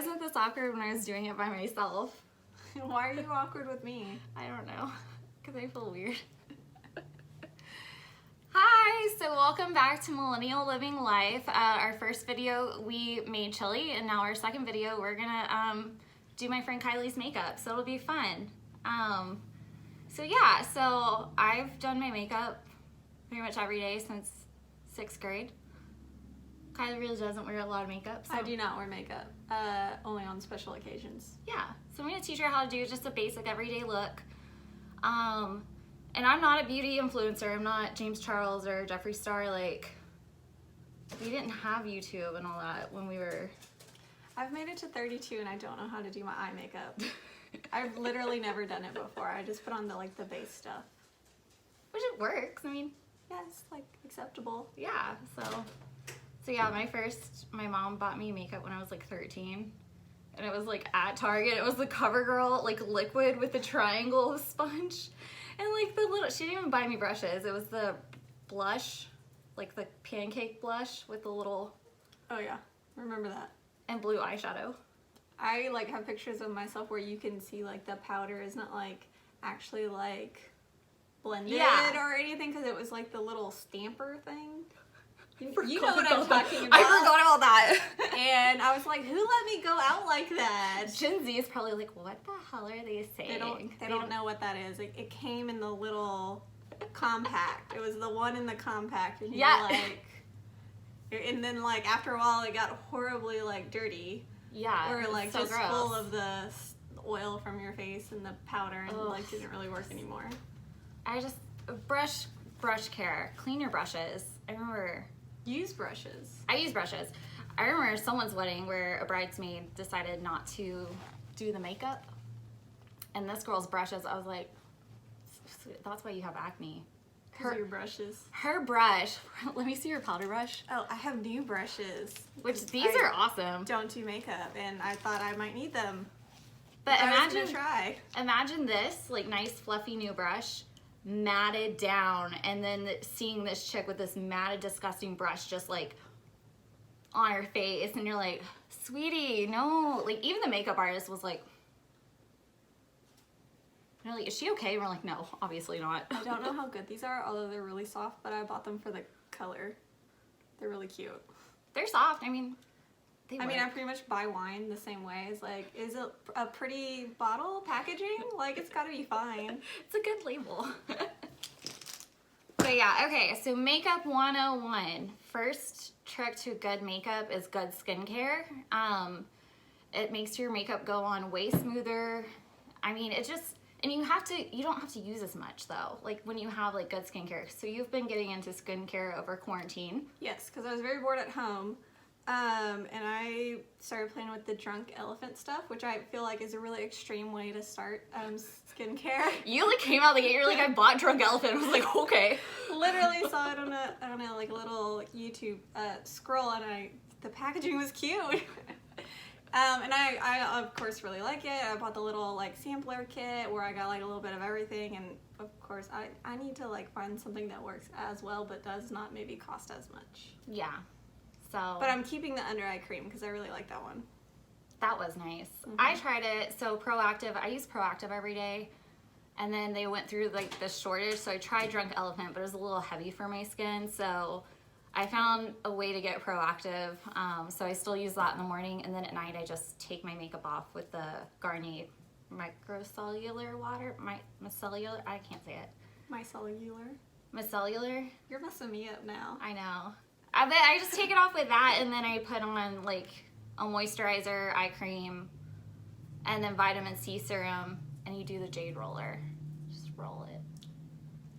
wasn't this awkward when I was doing it by myself. Why are you awkward with me? I don't know, because I feel weird. Hi, so welcome back to Millennial Living Life. Our first video we made chili, and now our second video we're gonna do my friend Kylie's makeup, so it'll be fun. So yeah, so I've done my makeup pretty much every day since 6th grade. Kylie really doesn't wear a lot of makeup. So. I do not wear makeup, only on special occasions. Yeah, so I'm gonna teach her how to do just a basic everyday look. And I'm not a beauty influencer. I'm not James Charles or Jeffree Star. Like, we didn't have YouTube and all that when we were... I've made it to 32 and I don't know how to do my eye makeup. I've literally never done it before. I just put on the base stuff. Which it works, I mean... Yeah, it's like acceptable. Yeah, so yeah, my mom bought me makeup when I was like 13. And it was like at Target. It was the CoverGirl like liquid with the triangle sponge. And like the little, she didn't even buy me brushes. It was the blush, like the pancake blush with the little... Oh yeah, remember that. And blue eyeshadow. I like have pictures of myself where you can see like the powder is not like actually like blended or anything, because it was like the little stamper thing. You know what I'm talking about. I forgot about that. And I was like, who let me go out like that? Gen Z is probably like, what the hell are they saying? They don't know what that is. It came in the little compact. It was the one in the compact. And and then like after a while it got horribly like dirty. Yeah. Or like so just gross. full of the oil from your face and the powder, and like didn't really work anymore. I just, brush care. Clean your brushes. I remember... Use brushes. I use brushes. I remember someone's wedding where a bridesmaid decided not to do the makeup. And this girl's brushes, I was like, that's why you have acne. Your brushes. Her brush, let me see your powder brush. Oh, I have new brushes. Which these are awesome. Don't do makeup, and I thought I might need them. But imagine this, like nice fluffy new brush, matted down, and then seeing this chick with this matted disgusting brush just like on her face, and you're like, sweetie, no. Like even the makeup artist was like, they're like, is she okay? And we're like, no, obviously not. I don't know how good these are, although they're really soft, but I bought them for the color. They're really cute. They're soft. I mean, I pretty much buy wine the same way. It's like, is it a pretty bottle packaging? Like, it's gotta be fine. It's a good label. But yeah, okay, so makeup 101. First trick to good makeup is good skincare. It makes your makeup go on way smoother. I mean, it just, and you don't have to use as much though, like when you have like good skincare. So you've been getting into skincare over quarantine. Yes, because I was very bored at home. And I started playing with the drunk elephant stuff, which I feel like is a really extreme way to start skincare. You like came out of the gate, you're like, I bought drunk elephant. I was like, okay. Literally saw it on a like a little YouTube scroll, and the packaging was cute. And I of course really like it. I bought the little like sampler kit where I got like a little bit of everything, and of course I need to like find something that works as well but does not maybe cost as much. Yeah. So, but I'm keeping the under eye cream because I really like that one. That was nice. I tried it. So Proactive, I use Proactive every day, and then they went through like the shortage, so I tried Drunk Elephant, but it was a little heavy for my skin, so I found a way to get Proactive. So I still use that in the morning, and then at night I just take my makeup off with the Garnier Microcellular Water, Micellar, I can't say it. Micellar? You're messing me up now. I know. But I just take it off with that, and then I put on like a moisturizer, eye cream, and then vitamin C serum, and you do the jade roller. Just roll it.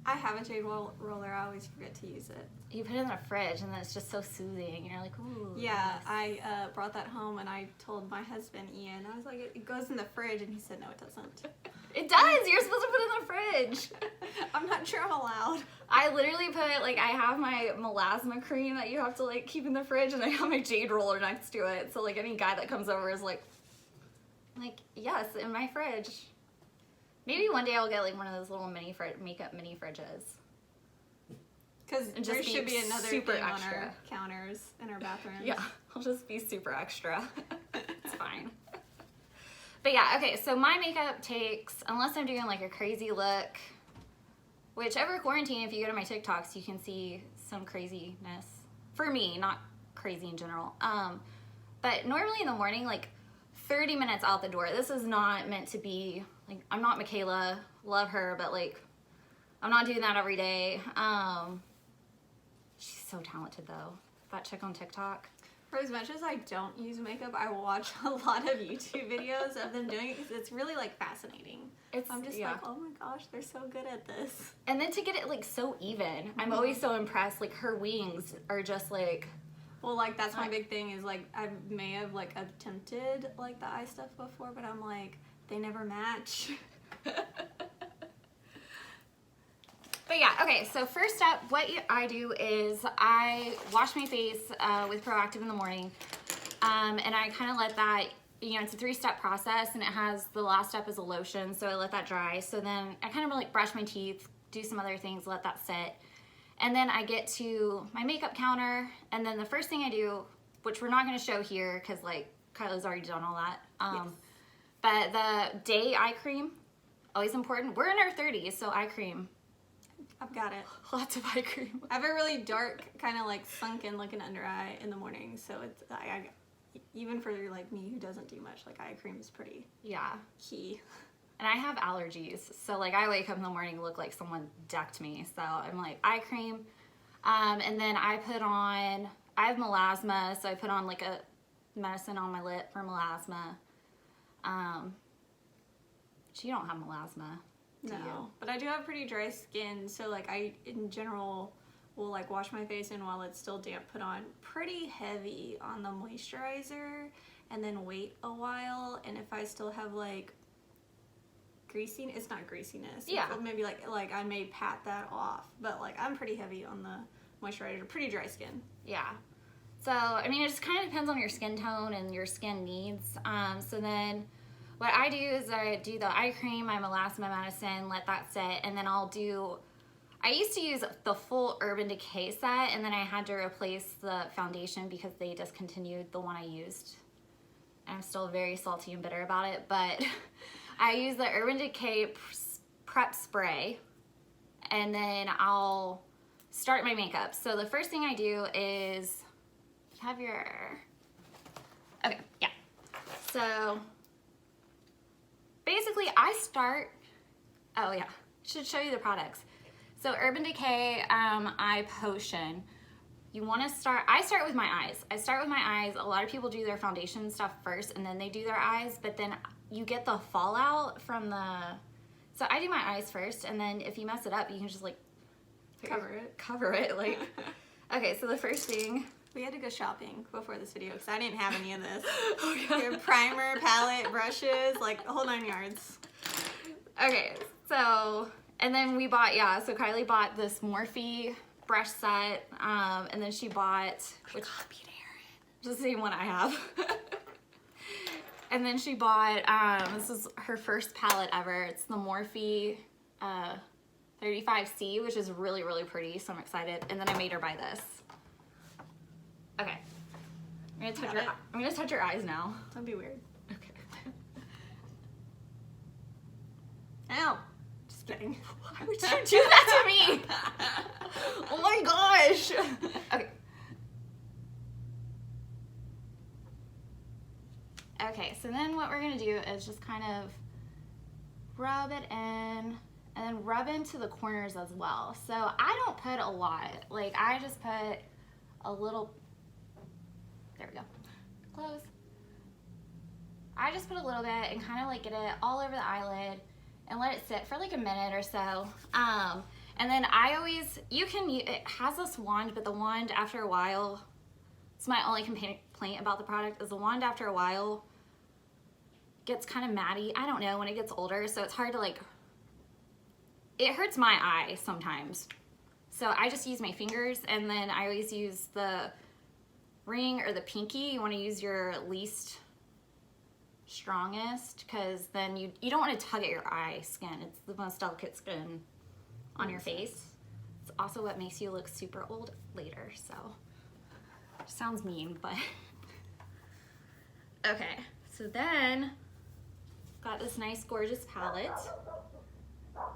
I have a jade roller. I always forget to use it. You put it in the fridge, and then it's just so soothing. You're like, ooh. Yeah, nice. I brought that home, and I told my husband, Ian, I was like, it goes in the fridge, and he said, no, it doesn't. It does! You're supposed to put it in the fridge! I'm not sure I'm allowed. I literally put, like, I have my melasma cream that you have to, like, keep in the fridge, and I have my jade roller next to it, so, like, any guy that comes over is like, yes, in my fridge. Maybe one day I'll get, like, one of those little makeup mini fridges. Because there should be another super thing extra on our counters in our bathroom. Yeah, I'll just be super extra. It's fine. fine. But yeah, okay, so my makeup takes, unless I'm doing like a crazy look, which over quarantine, if you go to my TikToks, you can see some craziness. For me, not crazy in general. But normally in the morning, like 30 minutes out the door. This is not meant to be, like, I'm not Michaela, love her, but like, I'm not doing that every day. She's so talented though. That chick on TikTok. For as much as I don't use makeup, I watch a lot of YouTube videos of them doing it because it's really like fascinating. I'm just like, oh my gosh, they're so good at this. And then to get it like so even, I'm always so impressed. Like her wings are just like. Well, like that's my big thing is like I may have like attempted like the eye stuff before, but I'm like they never match. But yeah, okay, so first step, what I do is I wash my face with Proactive in the morning, and I kind of let that, you know, it's a 3-step process, and it has, the last step is a lotion, so I let that dry. So then I kind of like brush my teeth, do some other things, let that sit, and then I get to my makeup counter, and then the first thing I do, which we're not going to show here because like Kylie's already done all that, yes. But the day eye cream, always important. We're in our 30s, so eye cream. I've got it. Lots of eye cream. I have a really dark, kind of like sunken looking under eye in the morning, so it's even for like me who doesn't do much, like eye cream is pretty key. And I have allergies, so like I wake up in the morning and look like someone decked me. So I'm like eye cream, and then I put on. I have melasma, so I put on like a medicine on my lip for melasma. You don't have melasma. No, but I do have pretty dry skin, so like I, in general, will like wash my face and while it's still damp, put on pretty heavy on the moisturizer and then wait a while. And if I still have like greasiness, it's not greasiness. Yeah. Maybe like I may pat that off, but like I'm pretty heavy on the moisturizer, pretty dry skin. Yeah. So, I mean, it just kind of depends on your skin tone and your skin needs. So then what I do is I do the eye cream, my melasma medicine, let that sit, and then I used to use the full Urban Decay set, and then I had to replace the foundation because they discontinued the one I used. I'm still very salty and bitter about it, but I use the Urban Decay Prep Spray, and then I'll start my makeup. So the first thing I do is, okay, yeah. So basically, I start, oh yeah, should show you the products. So Urban Decay Eye Potion. You want to start, I start with my eyes. A lot of people do their foundation stuff first and then they do their eyes, but then you get the fallout from so I do my eyes first, and then if you mess it up, you can just like cover it like. Okay, so the first thing. We had to go shopping before this video because I didn't have any of this. Your primer, palette, brushes, like the whole 9 yards. Okay, so, and then we bought, so Kylie bought this Morphe brush set, and then she bought, which copied Erin, just the same one I have. And then she bought, this is her first palette ever. It's the Morphe 35C, which is really, really pretty, so I'm excited. And then I made her buy this. Okay, I'm gonna touch your eyes now. That'd be weird. Okay. Ow! Just kidding. Why would you do that to me? Oh my gosh. Okay. Okay, so then what we're gonna do is just kind of rub it in, and then rub into the corners as well. So I don't put a lot. Like I just put a little. There we go. Close. I just put a little bit and kind of like get it all over the eyelid and let it sit for like a minute or so. And then I always, it has this wand, but the wand after a while, it's my only complaint about the product, is the wand after a while gets kind of matty. I don't know, when it gets older, so it's hard to like, it hurts my eye sometimes. So I just use my fingers, and then I always use the ring or the pinky. You want to use your least strongest, because then you don't want to tug at your eye skin. It's the most delicate skin on your face. It's also what makes you look super old later, so sounds mean, but okay. So then, got this nice, gorgeous palette.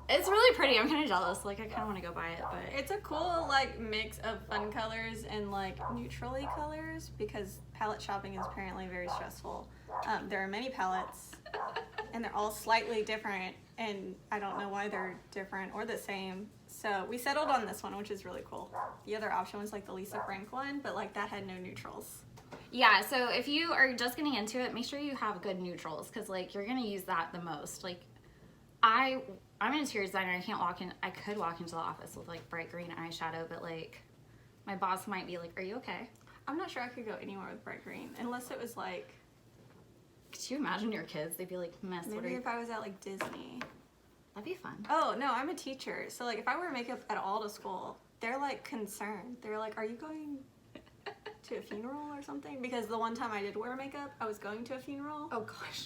It's really pretty. I'm kind of jealous. Like, I kind of want to go buy it, but It's a cool like mix of fun colors and like neutrally colors because palette shopping is apparently very stressful. There are many palettes and they're all slightly different, and I don't know why they're different or the same. So we settled on this one, which is really cool. The other option was like the Lisa Frank one, but like that had no neutrals. yeah. So if you are just getting into it, make sure you have good neutrals because like you're gonna use that the most. Like, I'm an interior designer. I could walk into the office with like bright green eyeshadow, but like my boss might be like, "Are you okay?" I'm not sure I could go anywhere with bright green unless it was like. Could you imagine your kids? They'd be like, "Miss, what are Maybe you?" if I was at like Disney. That'd be fun. Oh no, I'm a teacher. So like if I wear makeup at all to school, they're like concerned. They're like, "Are you going to a funeral or something?" Because the one time I did wear makeup, I was going to a funeral Oh gosh.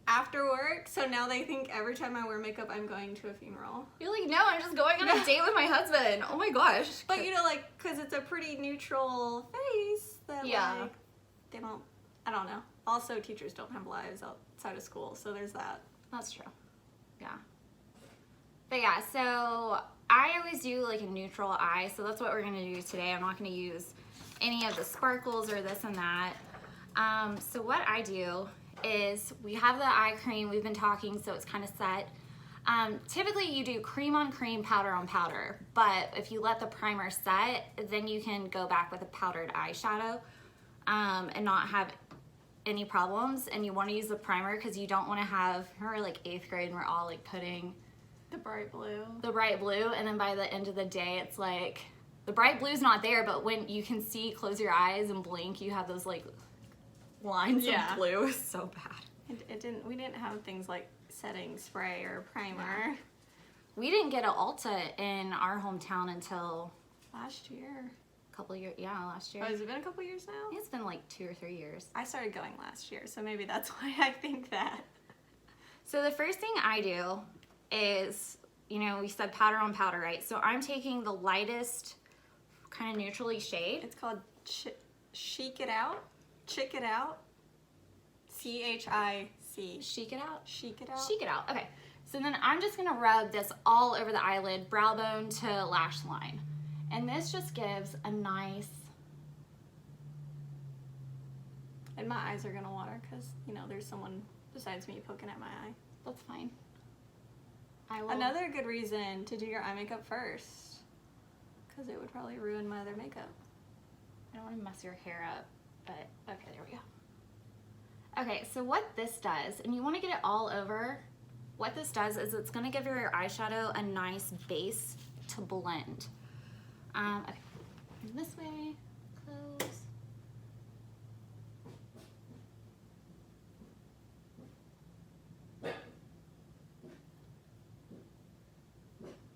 after work. So now they think every time I wear makeup, I'm going to a funeral. You're like, no, I'm just going on a date with my husband. Oh my gosh. But you know, like, because it's a pretty neutral face that Yeah. like they don't. I don't know. Also, teachers don't have lives outside of school, so there's that. That's true. Yeah. But yeah, so I always do like a neutral eye, so that's what we're gonna do today. I'm not gonna use any of the sparkles or this and that. So what I do is we have the eye cream, we've been talking, so it's kind of set. Typically you do cream on cream, powder on powder, but if you let the primer set, then you can go back with a powdered eyeshadow and not have any problems. And you want to use the primer because you don't want to have, remember like 8th grade and we're all like putting The bright blue. the bright blue, and then by the end of the day it's like the bright blue's not there, but when you can see, close your eyes and blink, you have those like lines Yeah. of blue. It's so bad. We didn't have things like setting spray or primer We didn't get an Ulta in our hometown until last year. a couple of years. Yeah, last year. Oh, has it been a couple years now? It's been like 2 or 3 years. I started going last year, so maybe that's why I think that. So the first thing I do is, you know, we said powder on powder, right? So I'm taking the lightest kind of neutrally shade. It's called Chic It Out. Chic It Out. C-H-I-C. Chic it out. Chic It Out. Chic it out. Okay. So then I'm just gonna rub this all over the eyelid, brow bone to lash line. And this just gives a nice, And my eyes are gonna water because, you know, there's someone besides me poking at my eye. that's fine. I will. Another good reason to do your eye makeup first, because it would probably ruin my other makeup. I don't want to mess your hair up, but okay, there we go. Okay, so what this does, and you want to get it all over, what this does is it's going to give your eyeshadow a nice base to blend. Okay, this way, close.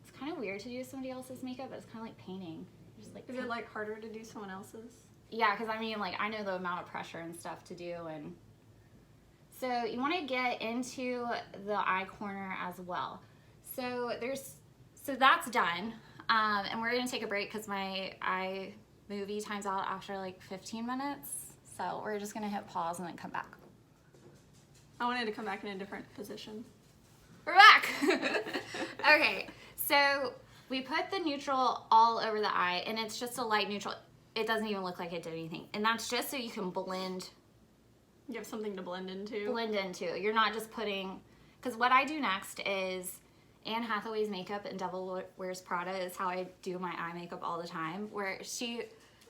It's kind of weird to do somebody else's makeup, but it's kind of like painting. You're just like, Is it like harder to do someone else's? yeah, because I mean, like, I know the amount of pressure and stuff to do, and so you want to get into the eye corner as well. So that's done, and we're gonna take a break because my iMovie times out after like 15 minutes. So we're just gonna hit pause and then come back. I wanted to come back in a different position. We're back. Okay, so we put the neutral all over the eye, and it's just a light neutral. It doesn't even look like it did anything, and that's just so you can blend. You have something to blend into. You're not just putting, because what I do next is Anne Hathaway's makeup in Devil Wears Prada is how I do my eye makeup all the time. Where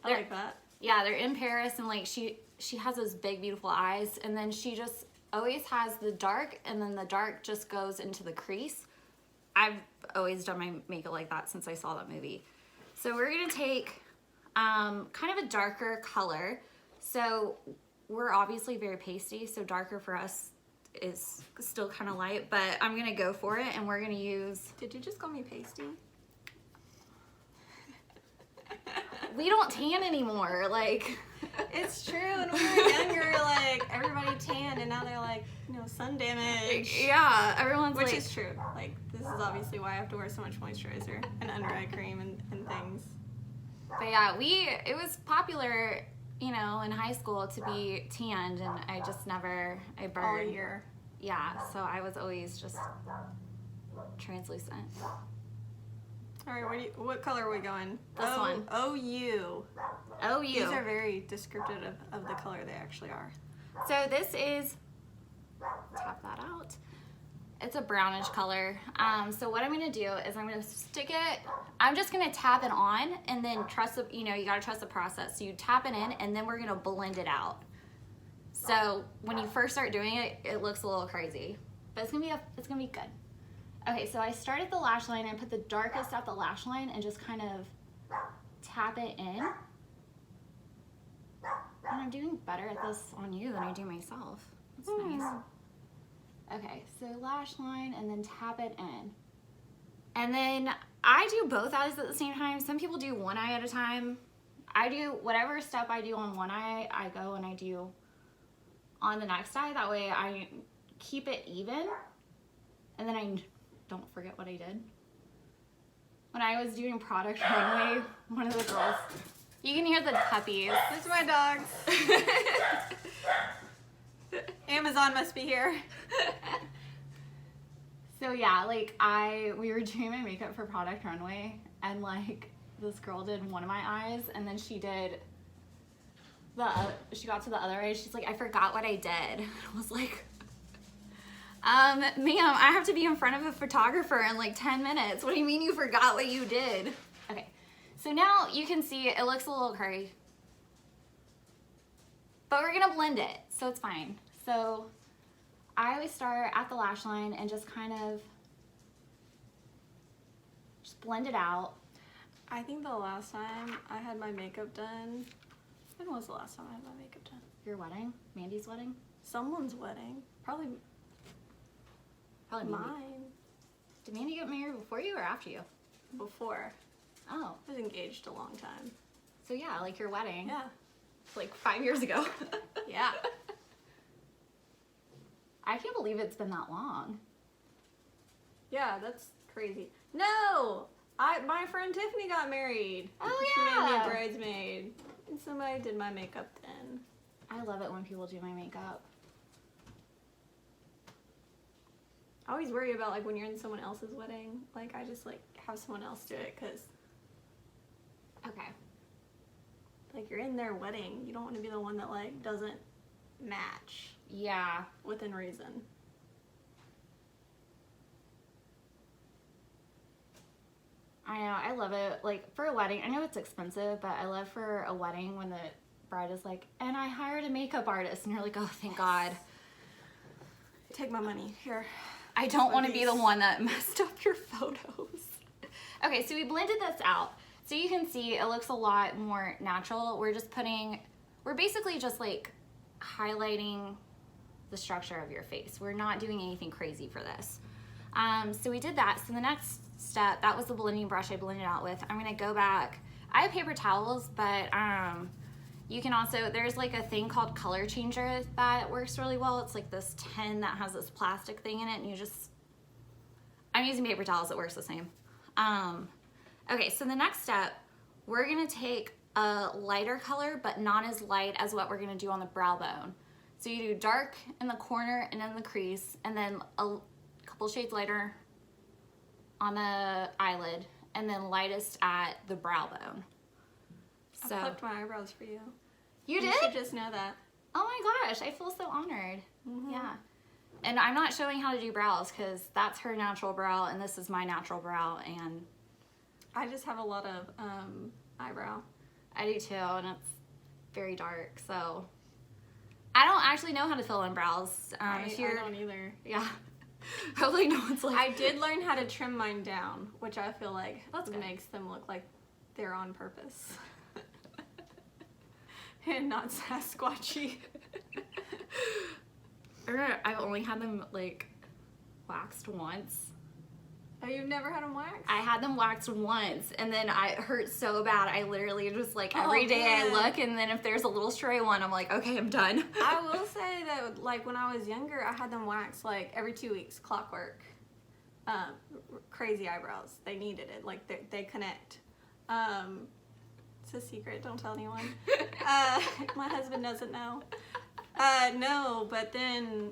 I like that. Yeah, they're in Paris, and like she has those big beautiful eyes, and then she just always has the dark, and then the dark just goes into the crease. I've always done my makeup like that since I saw that movie. So we're gonna take kind of a darker color. So we're obviously very pasty, so darker for us is still kind of light, but I'm gonna go for it, and we're gonna use... Did you just call me pasty? We don't tan anymore, like... It's true, when we were younger, like, everybody tanned, and now they're like, you know, sun damage. Yeah, everyone's Which like... is true. Like, this is obviously why I have to wear so much moisturizer and under eye cream and things. But yeah, it was popular you know, in high school to be tanned, and I just never, I All burned. year. Yeah, so I was always just translucent. All right, what color are we going? This one. OU. OU. These are very descriptive of the color they actually are. So this is, tap that out. It's a brownish color. So what I'm gonna do is I'm gonna stick it, I'm just gonna tap it on and then trust the, you know, you gotta trust the process. So you tap it in and then we're gonna blend it out. So when you first start doing it, it looks a little crazy, but it's gonna be good. Okay, so I start at the lash line and put the darkest at the lash line and just kind of tap it in. And I'm doing better at this on you than I do myself. That's nice. Okay, so lash line and then tap it in. And then I do both eyes at the same time. Some people do one eye at a time. I do whatever step I do on one eye, I go and I do on the next eye. That way I keep it even. And then I don't forget what I did. When I was doing product runway, one of the girls, you can hear the puppies. These are my dogs. Amazon must be here. So yeah, like we were doing my makeup for product runway, and like this girl did one of my eyes, and then she did she got to the other eye. She's like, I forgot what I did. I was like, ma'am, I have to be in front of a photographer in like 10 minutes. What do you mean you forgot what you did? Okay, so now you can see it looks a little curry, but we're gonna blend it, so it's fine. So I always start at the lash line and just kind of just blend it out. I think the last time I had my makeup done, when was the last time I had my makeup done? Your wedding? Mandy's wedding? Someone's wedding. Probably Mandy. mine. Did Mandy get married before you or after you? Before. Oh, I was engaged a long time. so yeah, like your wedding. Yeah. Like 5 years ago. Yeah. I can't believe it's been that long. Yeah, that's crazy. No! My friend Tiffany got married. Oh, She made me yeah. a bridesmaid. And somebody did my makeup then. I love it when people do my makeup. I always worry about like when you're in someone else's wedding. Like I just like have someone else do it because Okay. like you're in their wedding. You don't want to be the one that like doesn't match Yeah. within reason. I know, I love it. Like for a wedding, I know it's expensive, but I love for a wedding when the bride is like, and I hired a makeup artist, and you're like, oh, thank God. Take my money. Here. I don't want to be the one that messed up your photos. Okay, so we blended this out. So you can see it looks a lot more natural. We're basically just like highlighting the structure of your face. We're not doing anything crazy for this. So we did that. So the next step, that was the blending brush I blended out with. I'm gonna go back. I have paper towels, but you can also, there's like a thing called color changer that works really well. It's like this tin that has this plastic thing in it, and I'm using paper towels, it works the same. Okay, so the next step, we're gonna take a lighter color, but not as light as what we're gonna do on the brow bone. So you do dark in the corner and in the crease, and then a couple shades lighter on the eyelid, and then lightest at the brow bone. So I plucked my eyebrows for you. You You did? should just know that. Oh my gosh, I feel so honored. Mhm. Yeah. And I'm not showing how to do brows because that's her natural brow and this is my natural brow, and I just have a lot of eyebrow. I do too, and it's very dark, so I don't actually know how to fill in brows. I don't either. Yeah. Hopefully no one's like, I did learn how to trim mine down, which I feel like That's good. makes them look like they're on purpose. And not Sasquatchy. I've only had them like waxed once. Oh, you've never had them waxed? I had them waxed once, and then it hurt so bad. I literally just like Oh, every day man. I look, and then if there's a little stray one, I'm like, okay, I'm done. I will say that, like, when I was younger, I had them waxed, like, every 2 weeks, clockwork. Crazy eyebrows. They needed it. Like, they connect. So a secret. Don't tell anyone. My husband doesn't know. No, but then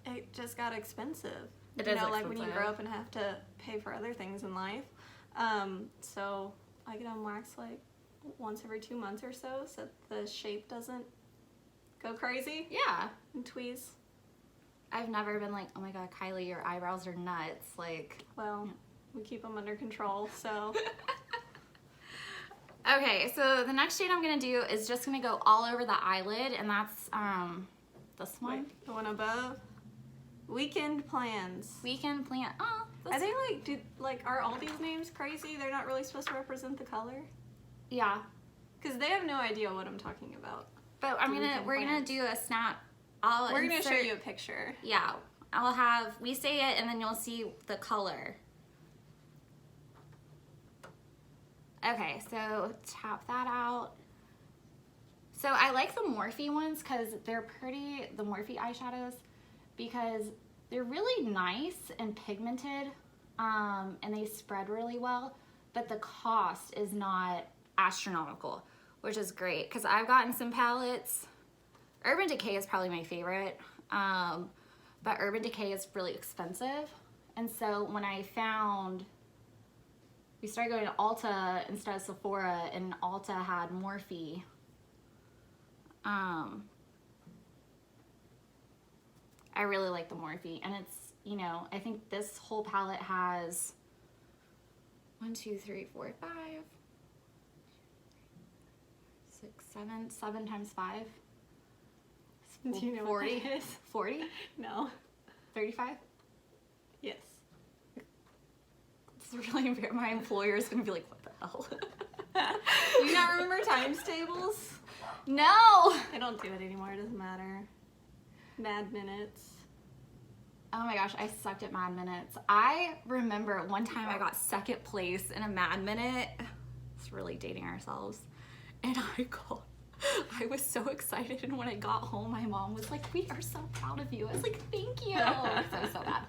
it just got expensive. It you is know, like when you expensive. grow up and have to pay for other things in life. So I get them waxed like once every 2 months or so the shape doesn't go crazy Yeah. and tweeze. I've never been like, oh my god, Kylie, your eyebrows are nuts. Like, Well, we keep them under control, so. okay, so the next shade I'm gonna do is just gonna go all over the eyelid, and that's this one. Wait, the one above. Weekend plans. Weekend plant. Oh, Are they are all these names crazy? They're not really supposed to represent the color? yeah. Because they have no idea what I'm talking about. But we're gonna plans. do a snap. We're gonna show you a picture. Yeah, we say it and then you'll see the color. Okay, so tap that out. So I like the Morphe ones because they're pretty, the Morphe eyeshadows, because they're really nice and pigmented, and they spread really well, but the cost is not astronomical, which is great because I've gotten some palettes. Urban Decay is probably my favorite, but Urban Decay is really expensive. And so when I found, we started going to Ulta instead of Sephora, and Ulta had Morphe. I really like the Morphe, and it's, you know, I think this whole palette has 1, 2, 3, 4, 5, 6, 7 times 5. Do you know 40? what that is? 40? No. 35? Yes. It's really embarrassing. My employer is going to be like, what the hell? Do you not remember times tables? No! I don't do it anymore. It doesn't matter. Mad minutes. Oh my gosh, I sucked at Mad Minutes. I remember one time I got second place in a Mad Minute. It's really dating ourselves. And I was so excited, and when I got home, my mom was like, we are so proud of you. I was like, thank you. So bad.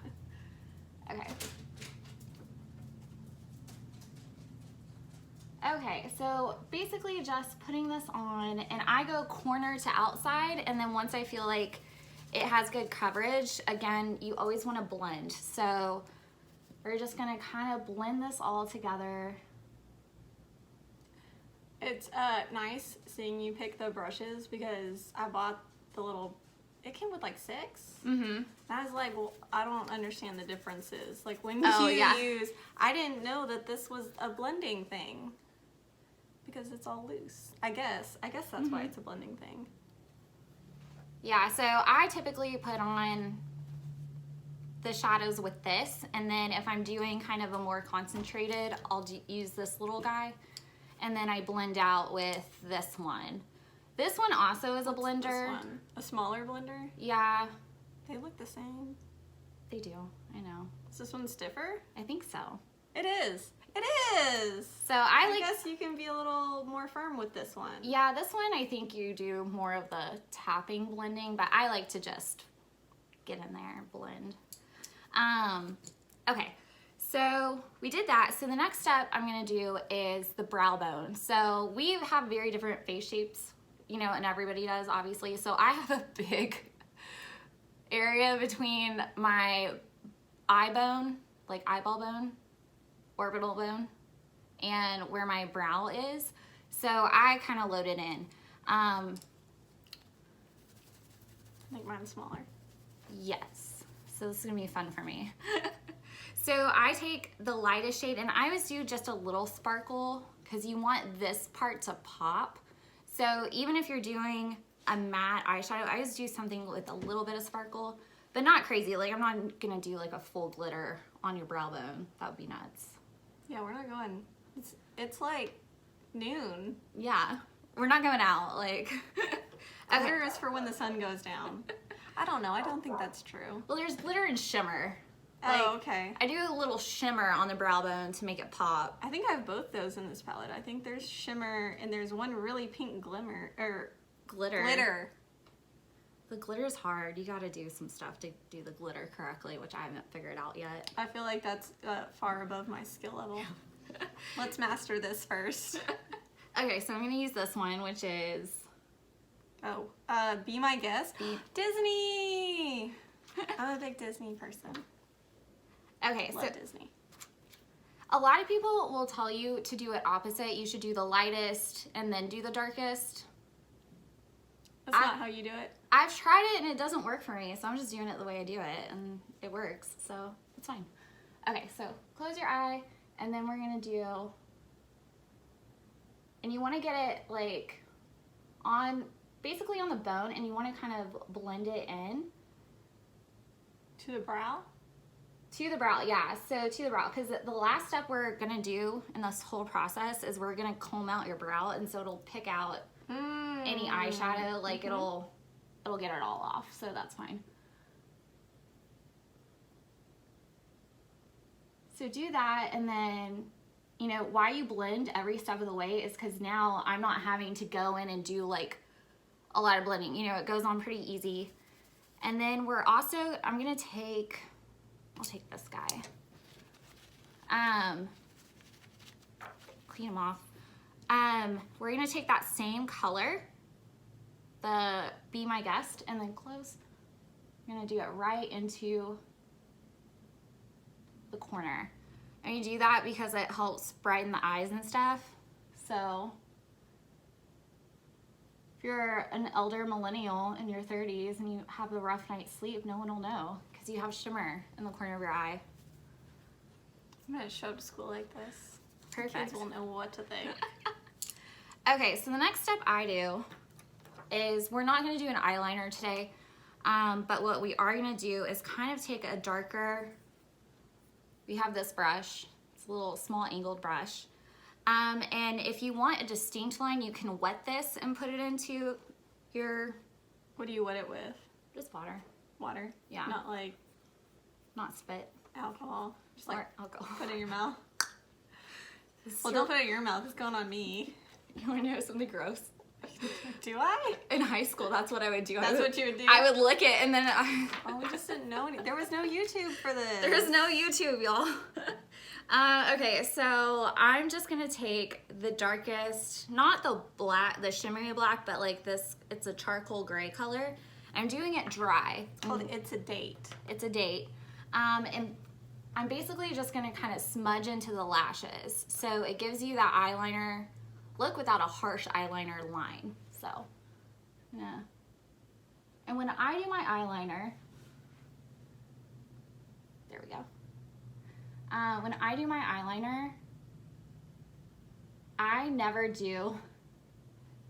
Okay. Okay, so basically just putting this on, and I go corner to outside, and then once I feel like it has good coverage, again, you always want to blend. So we're just gonna kind of blend this all together. It's nice seeing you pick the brushes because I bought the little, it came with like 6. Mm-hmm. And I was like, well, I don't understand the differences. Like when Oh, you yeah. I didn't know that this was a blending thing because it's all loose. I guess that's why it's a blending thing. Yeah, so I typically put on the shadows with this, and then if I'm doing kind of a more concentrated, I'll use this little guy, and then I blend out with this one. This one also is a blender. This one, a smaller blender. Yeah, They look the same. they do, I know. Is this one stiffer? I think so. It is. It is. So I guess you can be a little more firm with this one. Yeah, this one I think you do more of the tapping blending, but I like to just get in there and blend. Okay, so we did that. So the next step I'm gonna do is the brow bone. So we have very different face shapes, you know, and everybody does, obviously. So I have a big area between my eye bone, like eyeball bone, orbital bone, and where my brow is. So I kind of load it in. I think mine's smaller. Yes. So this is gonna be fun for me. So I take the lightest shade, and I always do just a little sparkle because you want this part to pop. So even if you're doing a matte eyeshadow, I always do something with a little bit of sparkle, but not crazy. Like I'm not gonna do like a full glitter on your brow bone. That would be nuts. Yeah, we're not going. It's like noon. Yeah, we're not going out. Like, Glitter is for when the sun goes down. I don't know. I don't think that's true. Well, there's glitter and shimmer. Oh, okay. I do a little shimmer on the brow bone to make it pop. I think I have both those in this palette. I think there's shimmer and there's one really pink glimmer or Glitter. The glitter is hard. You got to do some stuff to do the glitter correctly, which I haven't figured out yet. I feel like that's far above my skill level. Let's master this first. Okay, so I'm gonna use this one, which is Be My Guest. Disney. I'm a big Disney person. Okay, Love so Disney. a lot of people will tell you to do it opposite. You should do the lightest and then do the darkest. That's not how you do it. I've tried it and it doesn't work for me, so I'm just doing it the way I do it, and it works, so it's fine. Okay, so close your eye, and then we're gonna do, and you want to get it like on, basically on the bone, and you want to kind of blend it in. To the brow? To the brow, yeah, so to the brow, because the last step we're gonna do in this whole process is we're gonna comb out your brow, and so it'll pick out any eyeshadow, like it'll get it all off, so that's fine. So do that, and then, you know, why you blend every step of the way is because now I'm not having to go in and do like a lot of blending. You know, it goes on pretty easy. And then we're also, I'm gonna take, I'll take this guy. Clean them off. We're gonna take that same color, the Be My Guest, and then close. I'm gonna do it right into the corner. And you do that because it helps brighten the eyes and stuff. So if you're an elder millennial in your 30s and you have a rough night's sleep, no one will know because you have shimmer in the corner of your eye. I'm gonna show up to school like this. Perfect. Kids will know what to think. Okay, so the next step I do is, we're not gonna do an eyeliner today, but what we are gonna do is kind of take a darker, we have this brush, it's a little small angled brush, and if you want a distinct line, you can wet this and put it into your... What do you wet it with? Just water. Water? Yeah. Not like Not spit. alcohol. Just like Or alcohol. put it in your mouth. Well, don't put it in your mouth. It's going on me. You want to know something gross? Do I? In high school, that's what I would do. That's what you would do? I would lick it and then Oh, we just didn't know any. There was no YouTube for this. There's no YouTube, y'all. Okay, so I'm just gonna take the darkest, not the black, the shimmery black, but like this, it's a charcoal gray color. I'm doing it dry. It's called It's a Date. It's a date. And I'm basically just gonna kind of smudge into the lashes. So it gives you that eyeliner look without a harsh eyeliner line. So, yeah. And when I do my eyeliner, there we go. When I do my eyeliner, I never do,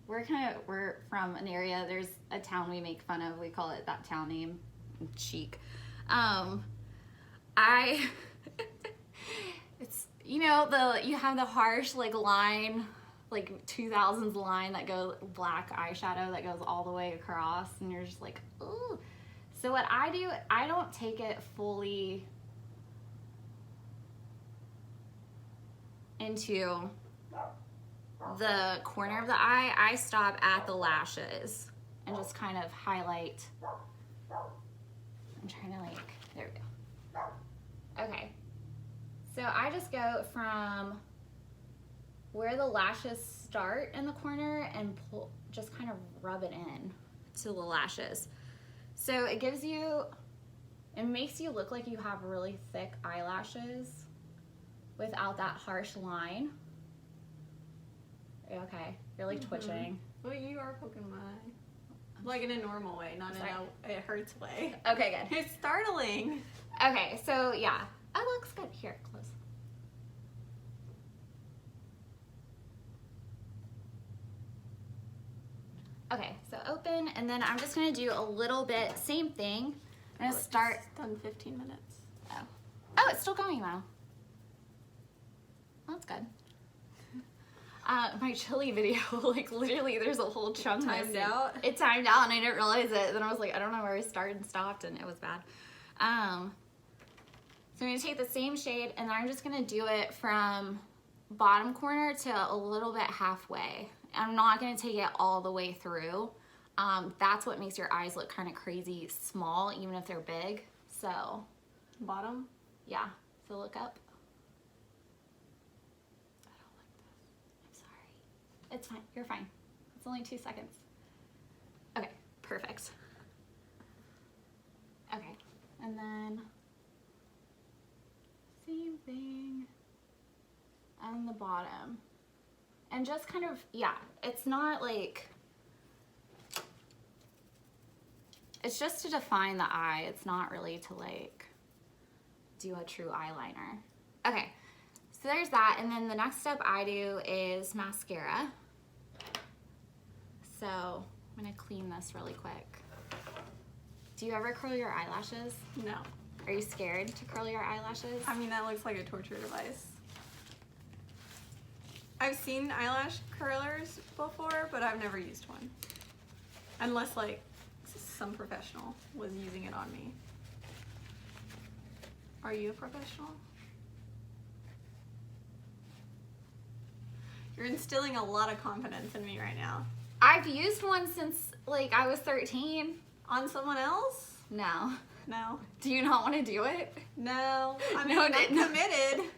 we're from an area, there's a town we make fun of, we call it that town name, chic. It's, you know, you have the harsh like line, like 2000s line that goes, black eyeshadow that goes all the way across, and you're just like, ooh. So what I do, I don't take it fully into the corner of the eye. I stop at the lashes and just kind of highlight. I'm trying to like, there we go. Okay, so I just go from where the lashes start in the corner and pull, just kind of rub it in to the lashes. So it gives you, it makes you look like you have really thick eyelashes without that harsh line. Okay, you're like twitching. Well, you are poking my eye. Like in a normal way, not in a it hurts way. Okay, good. It's startling. Okay, so yeah. Oh, looks good. Here, close. Okay, so open, and then I'm just gonna do a little bit, same thing. I'm gonna start. It's done 15 minutes. Oh, it's still going though. That's good. My chili video, like literally there's a whole chunk Timed out? It timed out and I didn't realize it. Then I was like, I don't know where I started and stopped, and it was bad. So I'm gonna take the same shade, and then I'm just gonna do it from bottom corner to a little bit halfway. I'm not gonna take it all the way through. That's what makes your eyes look kind of crazy small, even if they're big. So, Bottom? yeah, so look up. It's fine. You're fine. It's only 2 seconds. Okay, perfect. Okay, and then same thing on the bottom. And just kind of, yeah, it's not like, it's just to define the eye. It's not really to like do a true eyeliner. Okay, so there's that. And then the next step I do is mascara. So I'm gonna clean this really quick. Do you ever curl your eyelashes? No. Are you scared to curl your eyelashes? I mean, that looks like a torture device. I've seen eyelash curlers before, but I've never used one. Unless, like, some professional was using it on me. Are you a professional? You're instilling a lot of confidence in me right now. I've used one since like I was 13. On someone else? No. No. Do you not want to do it? No. I mean, No, I'm committed.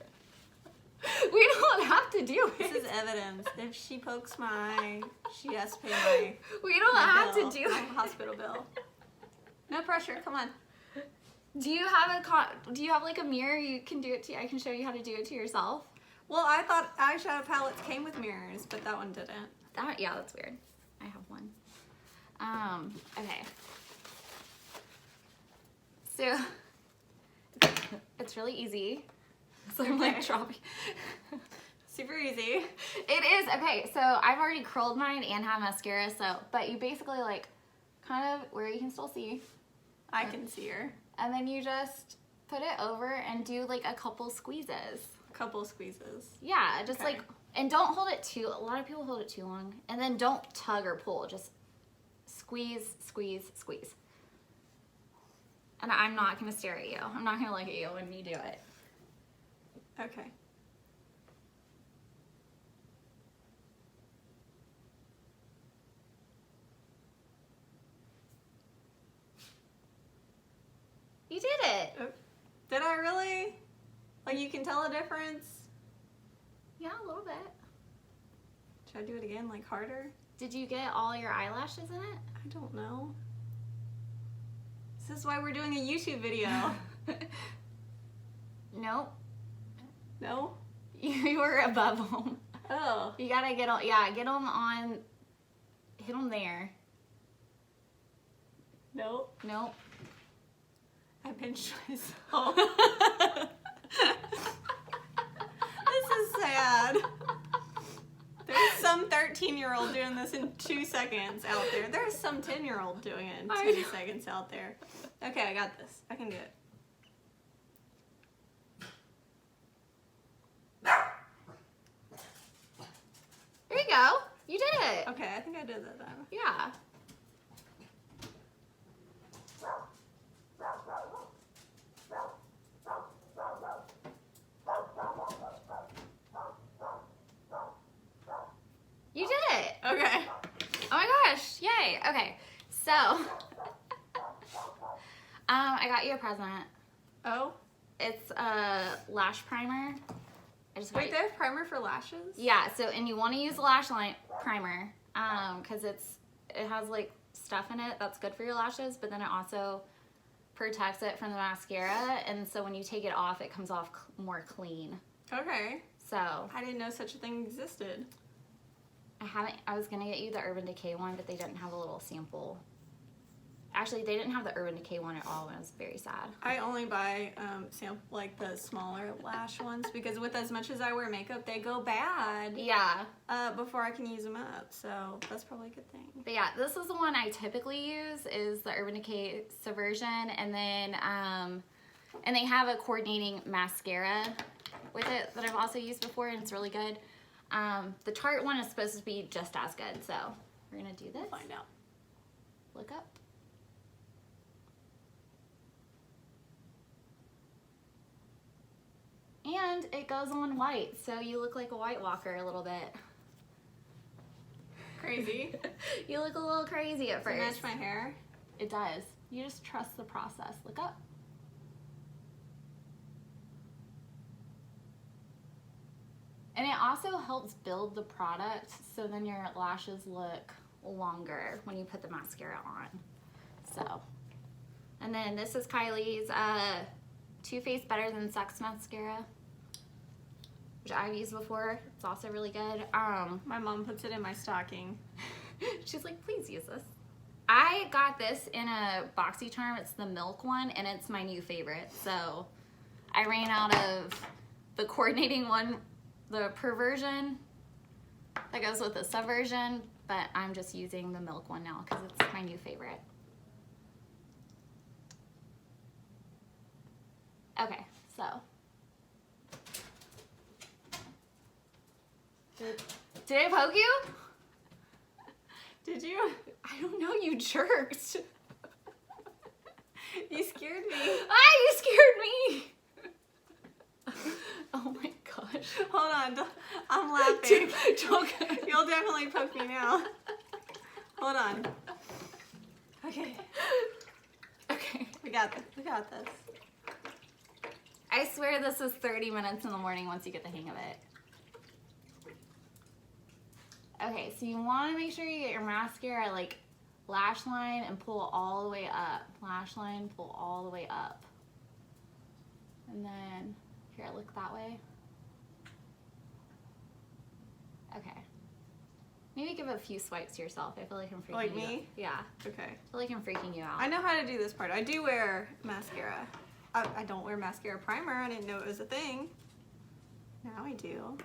We don't have to do This it. is evidence. If she pokes my eye, she has to pay We don't my have bill, to do my it. hospital bill. No pressure. Come on. Do you have like a mirror you can do it to? I can show you how to do it to yourself. Well, I thought eyeshadow palettes came with mirrors, but that one didn't. Yeah, that's weird. I have one. Okay. So it's really easy. So I'm like Okay. dropping. Super easy. It is. Okay, so I've already curled mine and have mascara, so, but you basically like, kind of where you can still see, I can see her. and then you just put it over and do like a couple squeezes. A couple squeezes. Yeah, just Okay. like, and don't hold it too, a lot of people hold it too long, and then don't tug or pull, just squeeze, squeeze, squeeze. And I'm not gonna stare at you. I'm not gonna look at you when you do it. Okay. You did it! Did I really? Like, you can tell a difference? Yeah, a little bit. Should I do it again, like harder? Did you get all your eyelashes in it? I don't know. This is why we're doing a YouTube video. Nope. No? You were above them. Oh. You gotta get on, yeah, get them on, hit them there. No. Nope. I pinched myself. This is sad. There's some 13-year-old doing this in 2 seconds out there. There's some 10-year-old doing it in I 2 know. seconds out there. Okay, I got this. I can do it. There you go. You did it. Okay, I think I did that time. Yeah. You did it. Okay. Oh my gosh. Yay. Okay. So, I got you a present. Oh? It's a lash primer. I just got Wait, you- they have primer for lashes? Yeah, so, and you want to use a lash line primer, because it has like stuff in it that's good for your lashes, but then it also protects it from the mascara, and so when you take it off, it comes off more clean. Okay. So, I didn't know such a thing existed. I was gonna get you the Urban Decay one, but they didn't have a little sample. Actually, they didn't have the Urban Decay one at all, and I was very sad. I only buy like the smaller lash ones because with as much as I wear makeup, they go bad Yeah, before I can use them up. So that's probably a good thing. but yeah, this is the one I typically use, is the Urban Decay Subversion, and then, and they have a coordinating mascara with it that I've also used before, and it's really good. The Tarte one is supposed to be just as good, so we're gonna do this. We'll find out. Look up. And it goes on white, so you look like a White Walker a little bit. Crazy. You look a little crazy at Does it match first. my hair? It does. You just trust the process. Look up. And it also helps build the product, so then your lashes look longer when you put the mascara on. So, and then this is Kylie's Too Faced Better Than Sex mascara, which I've used before. It's also really good. My mom puts it in my stocking. She's like, please use this. I got this in a BoxyCharm. It's the milk one, and it's my new favorite. So I ran out of the coordinating one, the perversion that goes with the subversion, but I'm just using the milk one now because it's my new favorite. Okay, so. Did I poke you? Did you? I don't know, you jerked. You scared me. You scared me. Oh my gosh. Hold on, I'm laughing. Don't. You'll definitely poke me now. Hold on. Okay. Okay. We got this. We got this. I swear this is 30 minutes in the morning once you get the hang of it. Okay, so you want to make sure you get your mascara like lash line and pull all the way up. Lash line, pull all the way up. And then, here, look that way. Okay. Maybe give a few swipes to yourself. I feel like I'm freaking Like you me? out. Yeah. Okay. I feel like I'm freaking you out. I know how to do this part. I do wear mascara. I don't wear mascara primer. I didn't know it was a thing. Now I do.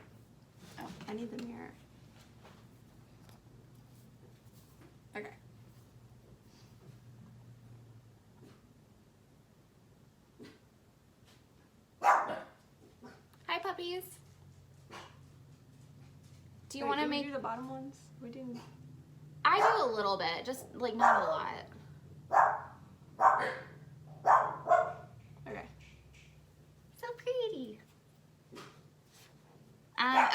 Oh, I need the mirror. Okay. Hi, puppies. Do you want to make... do the bottom ones? We do. I do a little bit, just like not a lot. Okay. So pretty.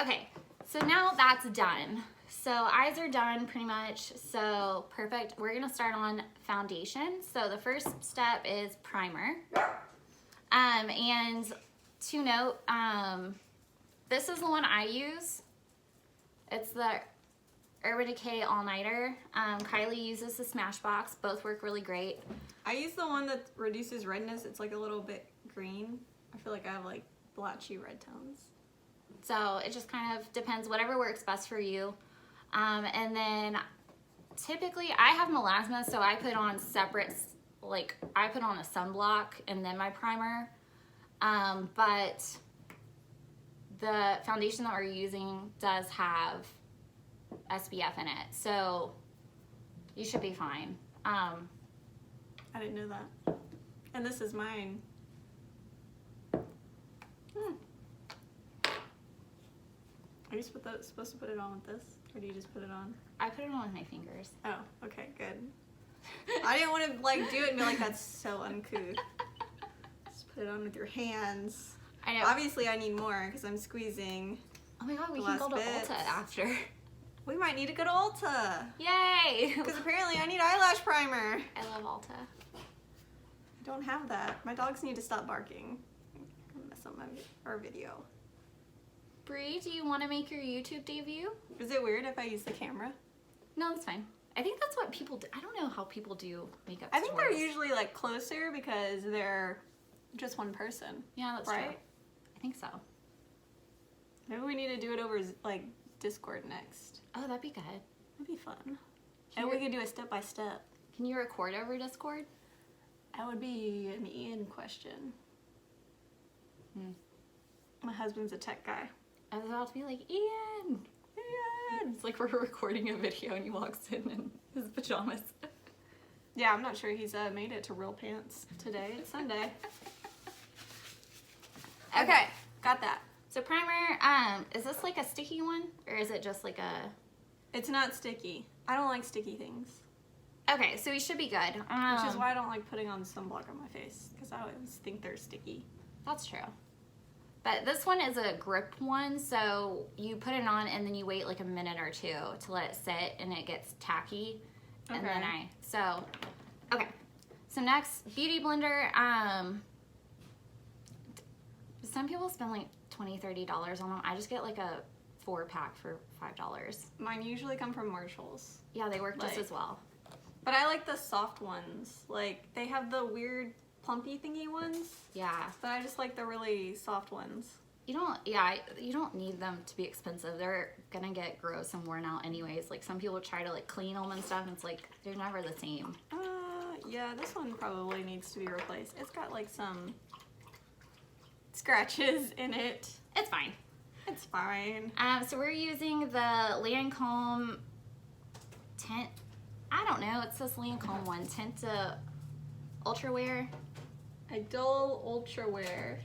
Okay, so now that's done. So eyes are done pretty much, so perfect. We're gonna start on foundation. So the first step is primer. And to note, this is the one I use. It's the Urban Decay All Nighter. Kylie uses the Smashbox. Both work really great. I use the one that reduces redness. It's like a little bit green. I feel like I have like blotchy red tones. So it just kind of depends, whatever works best for you. And then typically I have melasma, so I put on separate, like I put on a sunblock and then my primer. But the foundation that we're using does have SPF in it, so you should be fine. I didn't know that. And this is mine. Are you supposed to put it on with this? Or do you just put it on? I put it on with my fingers. Oh, okay, good. I didn't want to like do it and be like, that's so uncouth. Just put it on with your hands. I know. Obviously I need more because I'm squeezing. Oh my god, we the can go last to bits. Ulta after. We might need to go to Ulta. Yay! Because apparently I need eyelash primer. I love Ulta. I don't have that. My dogs need to stop barking. I'm gonna mess up our video. Bree, do you want to make your YouTube debut? Is it weird if I use the camera? No, that's fine. I think that's what people do. I don't know how people do makeup I think they're stories. usually like closer because they're just one person. Yeah, that's right? true. I think so. Maybe we need to do it over like Discord next. Oh, that'd be good. That'd be fun. And we could do a step by step. Can you record over Discord? That would be an Ian question. My husband's a tech guy. I was about to be like, Ian! Ian! It's like we're recording a video and he walks in his pajamas. Yeah, I'm not sure he's made it to real pants today. It's Sunday. Okay, got that. So primer, is this like a sticky one? Or is it just like a... It's not sticky. I don't like sticky things. Okay, so we should be good. Which is why I don't like putting on sunblock on my face. Because I always think they're sticky. That's true. But this one is a grip one, so you put it on and then you wait like a minute or two to let it sit and it gets tacky. Okay. And then okay. So next, Beauty Blender. Some people spend like $20-$30 on them. I just get like a 4-pack for $5. Mine usually come from Marshall's. Yeah, they work just Like- as well. But I like the soft ones. Like, they have the weird plumpy thingy ones, Yeah. but I just like the really soft ones. You don't need them to be expensive. They're gonna get gross and worn out anyways. Like some people try to like clean them and stuff, and it's like they're never the same. Yeah, this one probably needs to be replaced. It's got like some scratches in it. It's fine. It's fine. So we're using the Lancome tint. I don't know. It's this Lancome one, tint ultra wear. A dull ultra wear.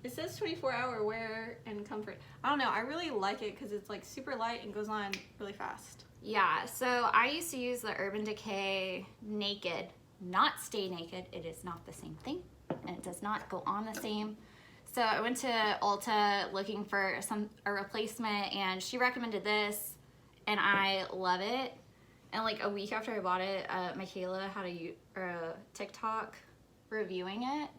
It says 24-hour wear and comfort. I don't know. I really like it because it's like super light and goes on really fast. Yeah. So I used to use the Urban Decay Naked, not Stay Naked. It is not the same thing, and it does not go on the same. So I went to Ulta looking for a replacement, and she recommended this, and I love it. And like a week after I bought it, Michaela had a TikTok reviewing it,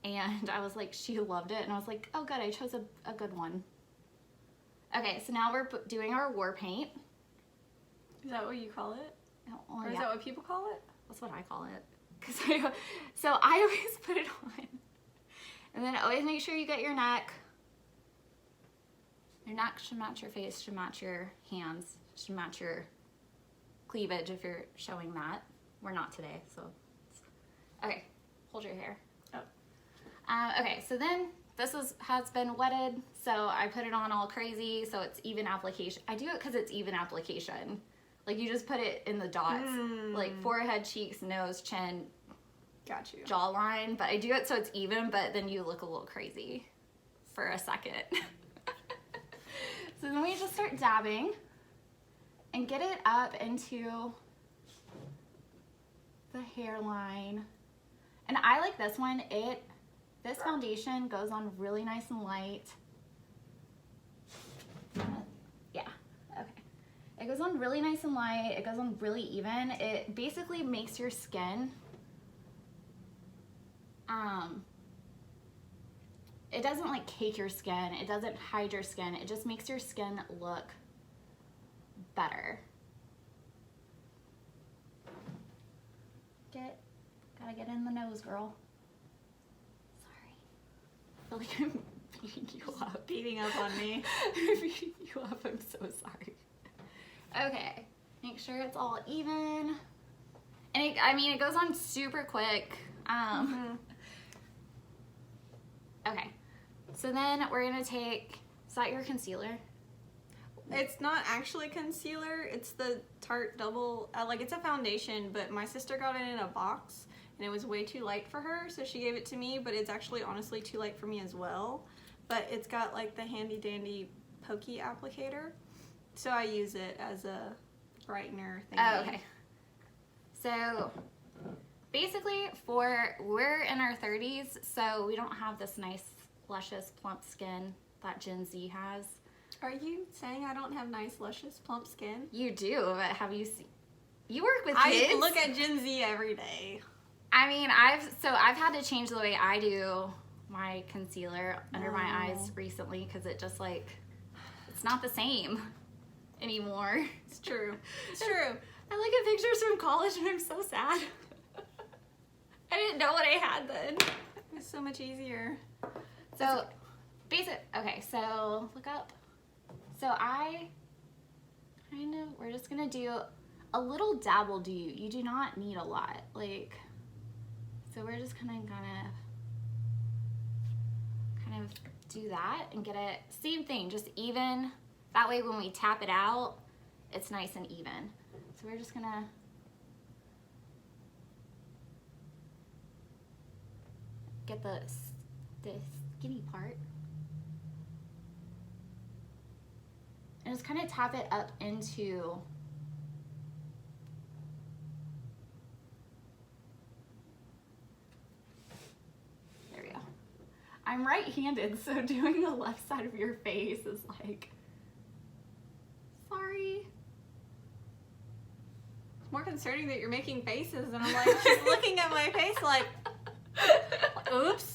and I was like, she loved it, and I was like, oh good, I chose a good one. Okay, so now we're doing our war paint. Is that what you call it? Oh, Or is yeah, that what people call it? that's what I call it. So I always put it on. And then always make sure you get your neck. Your neck should match your face, should match your hands, should match your cleavage if you're showing that. We're not today, so. Okay, hold your hair. Oh. Okay, so then this has been wetted, so I put it on all crazy, so it's even application. I do it because it's even application. Like you just put it in the dots, like forehead, cheeks, nose, chin, Got you. jawline, but I do it so it's even, but then you look a little crazy for a second. So then we just start dabbing and get it up into the hairline. And I like this one. This foundation goes on really nice and light. Yeah, okay. It goes on really nice and light. It goes on really even. It basically makes your skin it doesn't like cake your skin, it doesn't hide your skin, it just makes your skin look better. Gotta get in the nose, girl. Sorry. I feel like I'm beating you up. Beating up on me. I'm beating you up, I'm so sorry. Okay, make sure it's all even. And it goes on super quick. Okay, so then we're gonna take, is that your concealer? It's not actually concealer. It's the Tarte Double, like it's a foundation, but my sister got it in a box and it was way too light for her, so she gave it to me, but it's actually honestly too light for me as well. But it's got like the handy dandy pokey applicator, so I use it as a brightener thing. Oh, okay. So basically we're in our 30s, so we don't have this nice, luscious, plump skin that Gen Z has. Are you saying I don't have nice, luscious, plump skin? You do, but have you seen, you work with kids? I look at Gen Z every day. I mean, I've had to change the way I do my concealer under my eyes recently, because it just like, it's not the same anymore. It's true. It's true. I look at pictures from college and I'm so sad. I didn't know what I had then. It was so much easier. So, okay, so look up. So we're just gonna do a little dab will do you. You do not need a lot. Like, so we're just gonna kind of do that and get it, same thing, just even. That way when we tap it out, it's nice and even. So we're just gonna get the skinny part and just kind of tap it up into there we go. I'm right-handed, so doing the left side of your face is like, sorry. It's more concerning that you're making faces, and I'm like, she's looking at my face like, oops.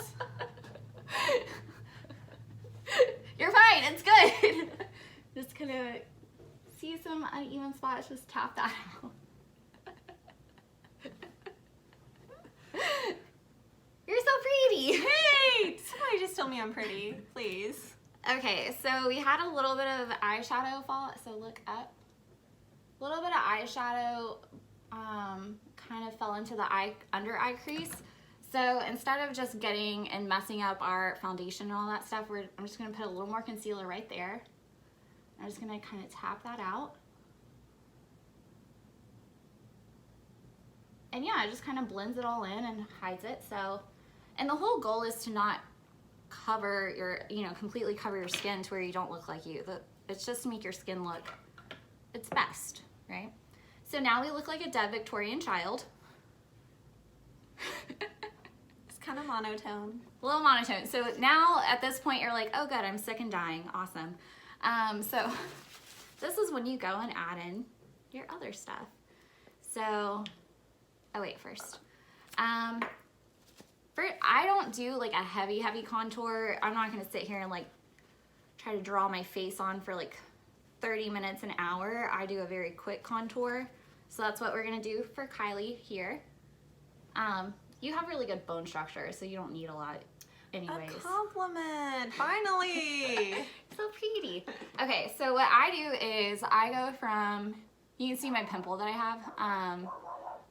You're fine, it's good. Just gonna see some uneven spots, just tap that out. You're so pretty. Hey, somebody just told me I'm pretty, please. Okay, so we had a little bit of eyeshadow fall, so look up. A little bit of eyeshadow kind of fell into the under eye crease. So instead of just getting and messing up our foundation and all that stuff, I'm just gonna put a little more concealer right there. I'm just gonna kind of tap that out. And yeah, it just kind of blends it all in and hides it. So, and the whole goal is to not cover your, completely cover your skin to where you don't look like you. It's just to make your skin look its best, right? So now we look like a dead Victorian child. It's kind of monotone. A little monotone. So now at this point you're like, oh good, I'm sick and dying. Awesome. So this is when you go and add in your other stuff. So, oh wait, first. I don't do like a heavy contour. I'm not gonna sit here and like try to draw my face on for like 30 minutes, an hour. I do a very quick contour. So that's what we're gonna do for Kylie here. You have really good bone structure, so you don't need a lot anyways. A compliment, finally. So pretty. Okay, so what I do is I go from, you can see my pimple that I have,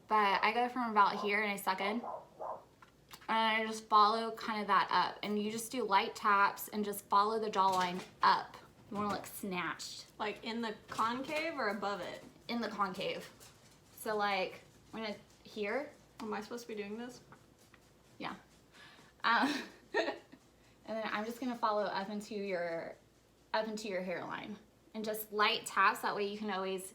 but I go from about here and I suck in. And I just follow kind of that up. And you just do light taps and just follow the jawline up. You want to look snatched. Like in the concave or above it? In the concave. So like, I'm going to here. Am I supposed to be doing this? Yeah. And then I'm just going to follow up into your hairline. And just light taps, that way you can always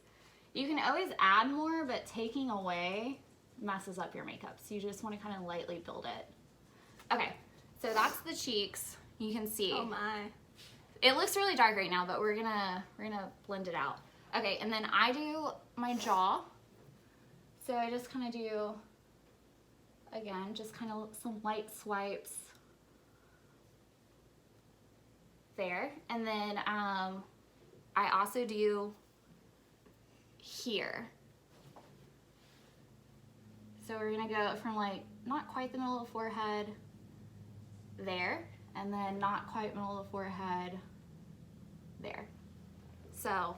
add more, but taking away messes up your makeup. So you just want to kind of lightly build it. Okay, so that's the cheeks. You can see. Oh my. It looks really dark right now, but we're gonna blend it out. Okay, and then I do my jaw. So I just kind of do, again, just kind of some light swipes there. And then I also do here. So we're gonna go from like not quite the middle of the forehead there, and then not quite middle of the forehead there. So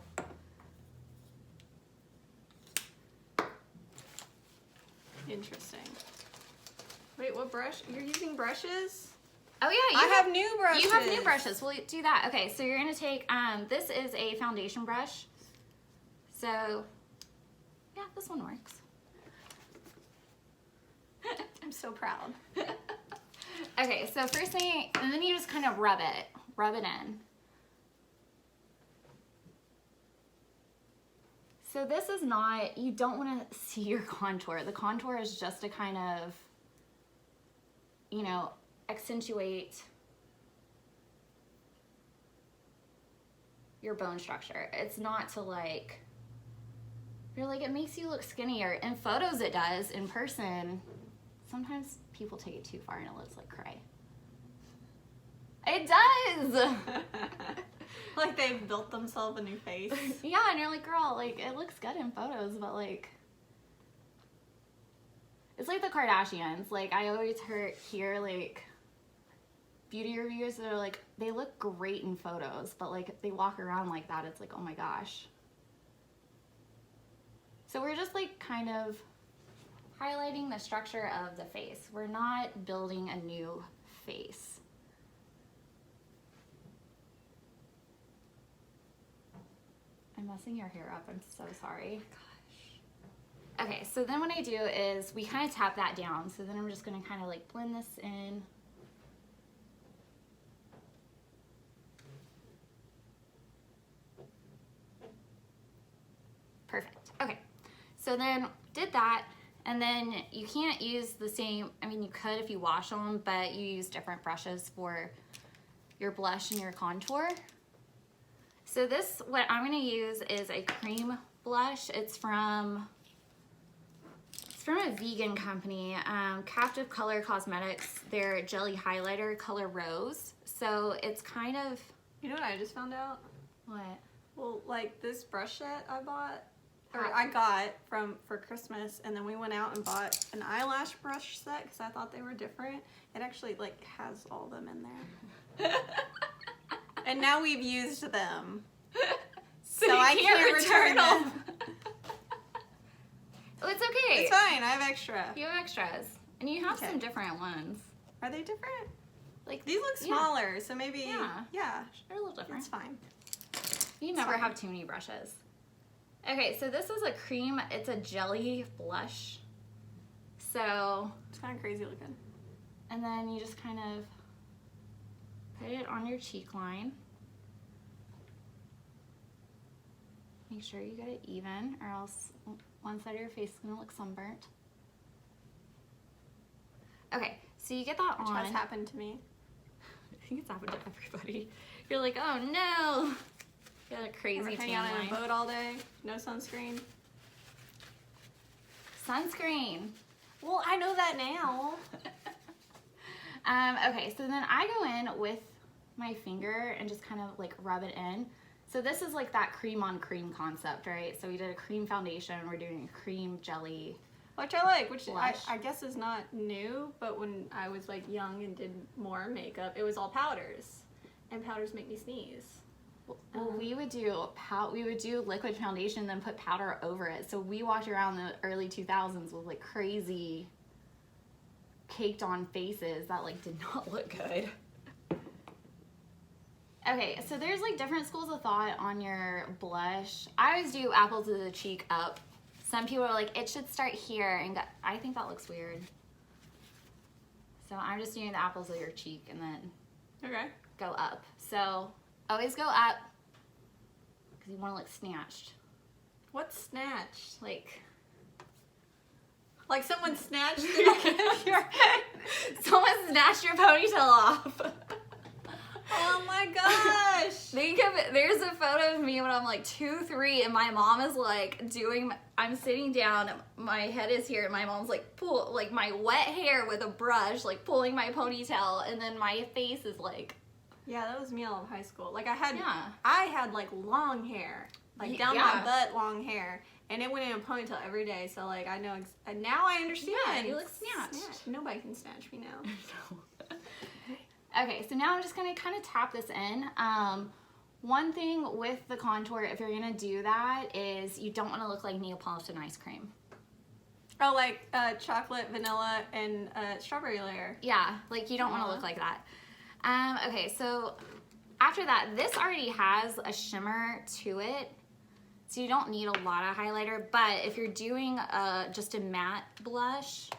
interesting. Wait, what brush? You're using brushes? oh yeah, I have new brushes. You have new brushes. We'll do that. Okay, so you're gonna take this is a foundation brush. So yeah, this one works. I'm so proud. Okay, so first thing, and then you just kind of rub it in. So this is not, you don't want to see your contour. The contour is just to kind of, accentuate your bone structure. It's not to like, you're like, it makes you look skinnier. In photos it does, in person, sometimes people take it too far and it looks like cray. It does! Like they've built themselves a new face. Yeah, and you're like, girl, like, it looks good in photos, but like, it's like the Kardashians. Like, I always hear like, beauty reviewers that are like, they look great in photos, but like, if they walk around like that, it's like, oh my gosh. So we're just like kind of highlighting the structure of the face. We're not building a new face. I'm messing your hair up, I'm so sorry. Gosh. Okay, so then what I do is we kind of tap that down. So then I'm just gonna kind of like blend this in. Perfect, okay. So then did that, and then you can't use the same, I mean you could if you wash them, but you use different brushes for your blush and your contour. So this, what I'm gonna use is a cream blush. It's from from a vegan company, Captive Color Cosmetics, their jelly highlighter color Rose. So it's kind of... You know what I just found out? What? Well, like this brush set I bought, or I got for Christmas, and then we went out and bought an eyelash brush set because I thought they were different. It actually like has all of them in there. And now we've used them. So I can't return them. Oh, it's okay. It's fine, I have extra. You have extras. And you have some different ones. Are they different? Like these look smaller, so maybe, yeah. They're a little different. It's fine. You never have too many brushes. Okay, so this is a cream. It's a jelly blush. So... It's kind of crazy looking. And then you just kind of put it on your cheek line. Make sure you get it even, or else one side of your face is going to look sunburnt. Okay, so you get that on. Which has happened to me. I think it's happened to everybody. You're like, oh no! You got a crazy hang out tan in a line. boat all day, no sunscreen. Sunscreen. Well, I know that now. Okay, so then I go in with my finger and just kind of like rub it in. So this is like that cream on cream concept, right? So we did a cream foundation, we're doing a cream jelly. Which I like, which blush. I guess is not new, but when I was like young and did more makeup, it was all powders. And powders make me sneeze. Well, we would do liquid foundation, then put powder over it. So we walked around the early 2000s with like crazy caked on faces that like did not look good. Okay, so there's like different schools of thought on your blush. I always do apple to the cheek up. Some people are like, it should start here, and I think that looks weird. So I'm just doing the apples of your cheek and then go up. So always go up because you want to look snatched. What's snatched? Like someone snatched it. Someone snatched your ponytail off. Oh my gosh! Think of it. There's a photo of me when I'm like 2, 3, and my mom is like I'm sitting down, my head is here, and my mom's like my wet hair with a brush, like pulling my ponytail, and then my face is like. Yeah, that was me all of high school. Like I had like long hair, like down Yeah. my butt, long hair, and it went in a ponytail every day. So like I know, and now I understand. Yeah, you look snatched. Nobody can snatch me now. Okay, so now I'm just gonna kind of tap this in. One thing with the contour, if you're gonna do that, is you don't want to look like Neapolitan ice cream. Oh, like chocolate, vanilla, and strawberry layer. Yeah, like you don't want to look like that. Okay, so after that, this already has a shimmer to it, so you don't need a lot of highlighter, but if you're doing just a matte blush,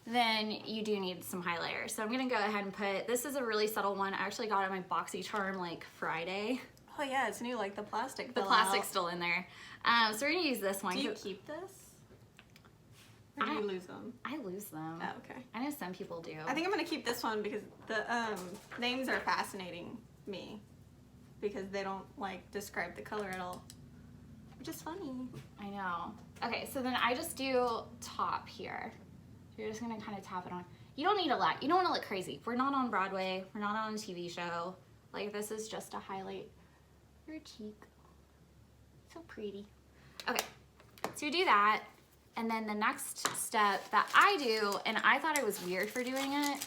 then you do need some highlighter. So I'm gonna go ahead and put, this is a really subtle one. I actually got it at my BoxyCharm like Friday. Oh yeah, it's new, like the plastic. The plastic's still in there. So we're gonna use this one. Do you keep this? Or do you lose them? I lose them. Oh, okay. I know some people do. I think I'm gonna keep this one because the names are fascinating me because they don't like describe the color at all, which is funny. I know. Okay, so then I just do top here. So you're just gonna kind of tap it on. You don't need a lot. You don't want to look crazy. We're not on Broadway. We're not on a TV show. Like this is just to highlight your cheek. So pretty. Okay, so you do that. And then the next step that I do, and I thought it was weird for doing it,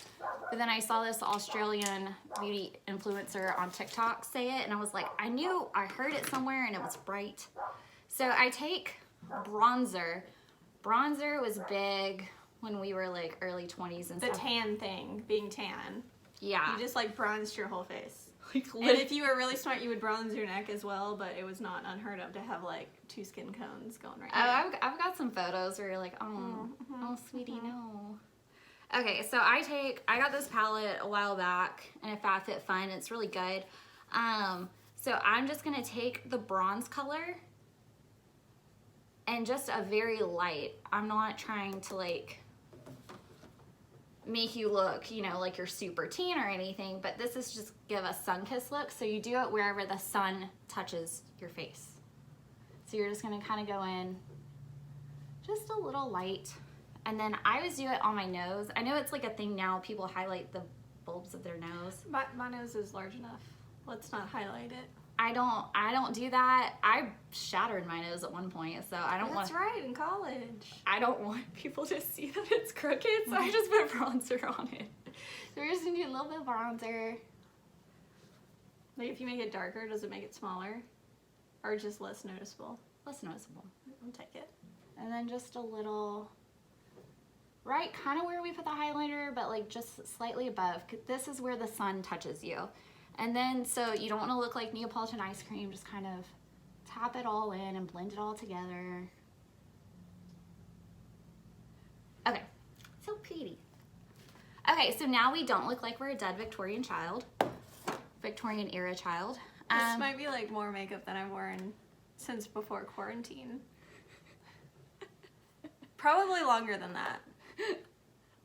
but then I saw this Australian beauty influencer on TikTok say it, and I was like, I heard it somewhere, and it was right. So I take bronzer. Bronzer was big when we were like early 20s and The stuff. tan thing, being tan. Yeah. You just like bronzed your whole face. Like, And if you were really smart, you would bronze your neck as well, but it was not unheard of to have like 2 skin cones going right now. Oh, I've got some photos where you're like, oh, sweetie, no. Okay, so I got this palette a while back in a FabFitFun. It's really good. So I'm just gonna take the bronze color and just a very light. I'm not trying to like make you look, like you're super tan or anything, but this is just give a sun-kissed look. So you do it wherever the sun touches your face. So you're just gonna kind of go in just a little light. And then I always do it on my nose. I know it's like a thing now, people highlight the bulbs of their nose. My nose is large enough. Let's not highlight it. I don't do that. I shattered my nose at one point, so I don't want. That's right, in college. I don't want people to see that it's crooked, so I just put bronzer on it. So we're just gonna do a little bit of bronzer. Like if you make it darker, does it make it smaller? Or just less noticeable? Less noticeable. I'll take it. And then just a little, right kind of where we put the highlighter, but like just slightly above. 'Cause this is where the sun touches you. And then, so you don't want to look like Neapolitan ice cream, just kind of tap it all in and blend it all together. Okay, so pretty. Okay, so now we don't look like we're a dead Victorian child, Victorian era child. This might be like more makeup than I've worn since before quarantine. Probably longer than that.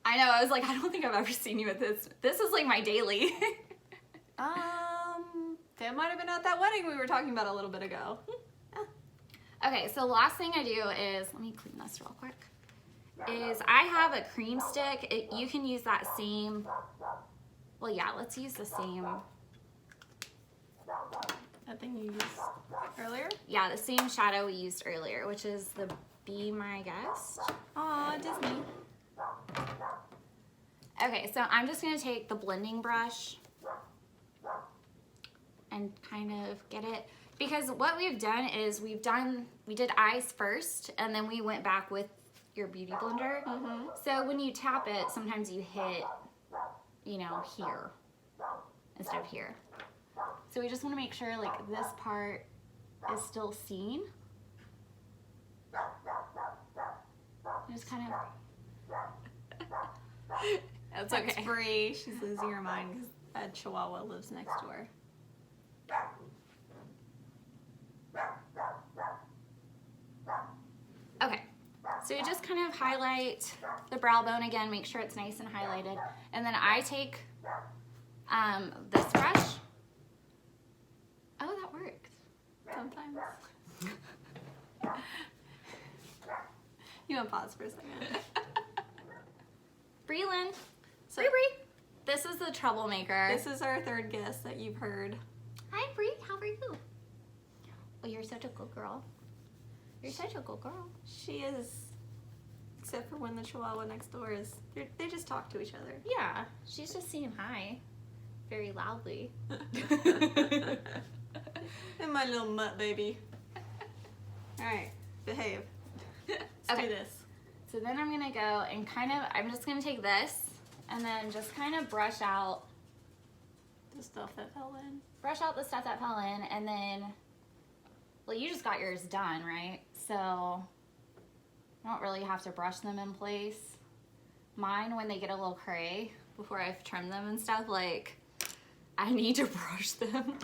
I know, I was like, I don't think I've ever seen you with this. This is like my daily. That might have been at that wedding we were talking about a little bit ago. Okay, so last thing I do is, let me clean this real quick, is I have a cream stick. You can use that same, well yeah, let's use the same. That thing you used earlier? Yeah, the same shadow we used earlier, which is the Be My Guest. Aw, Disney. Okay, so I'm just gonna take the blending brush and kind of get it, because what we've done is we did eyes first and then we went back with your beauty blender. So when you tap it, sometimes you hit, you know, here instead of here. So we just want to make sure like this part is still seen. Just kind of. That's okay. That's Bree. She's losing her mind because that Chihuahua lives next to her. Okay, so you just kind of highlight the brow bone again, make sure it's nice and highlighted. And then I take this brush. Oh, that worked. Sometimes. You want to pause for a second? Breland. So, Bree. This is the troublemaker. this is our third guest that you've heard. Hi, Bree. How are you? Oh, you're such a good girl. You're such a good girl. She is, except for when the Chihuahua next door is, they just talk to each other. Yeah, she's just saying hi very loudly. And my little mutt baby. Alright, behave. Let's do this. So then I'm gonna go and kind of, I'm just gonna take this and then just kind of brush out The stuff that fell in. the stuff that fell in, and then, well, you just got yours done, right? So I don't really have to brush them in place. Mine, when they get a little gray, before I've trimmed them and stuff, like, I need to brush them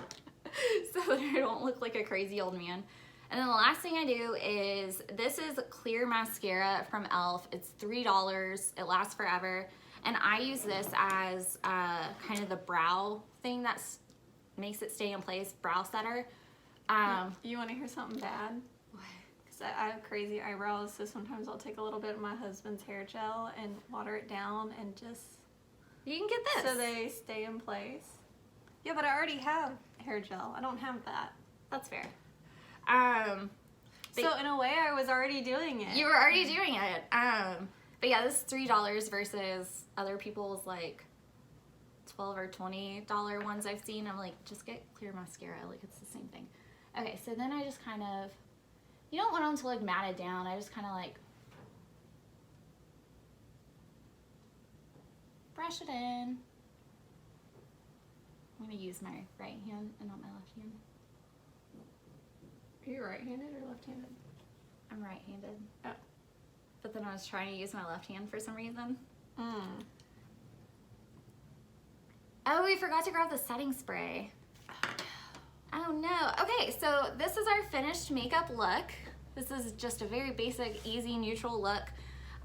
so that I don't look like a crazy old man. And then the last thing I do is, this is clear mascara from e.l.f. It's $3. It lasts forever. And I use this as kind of the brow thing that makes it stay in place, brow setter. You want to hear something bad? Because I have crazy eyebrows, so sometimes I'll take a little bit of my husband's hair gel and water it down and just... You can get this. So they stay in place. Yeah, but I already have hair gel. I don't have that. That's fair. So in a way, I was already doing it. You were already doing it. But yeah, this is $3 versus other people's like $12 or $20 ones I've seen. I'm like, just get clear mascara. Like, it's the same thing. Okay, so then I just kind of, you don't want them to look matted down. I just kind of like brush it in. I'm gonna use my right hand and not my left hand. Are you right-handed or left-handed? I'm right-handed. Oh. But then I was trying to use my left hand for some reason. Oh, we forgot to grab the setting spray. Oh no. Okay, so this is our finished makeup look. This is just a very basic, easy, neutral look.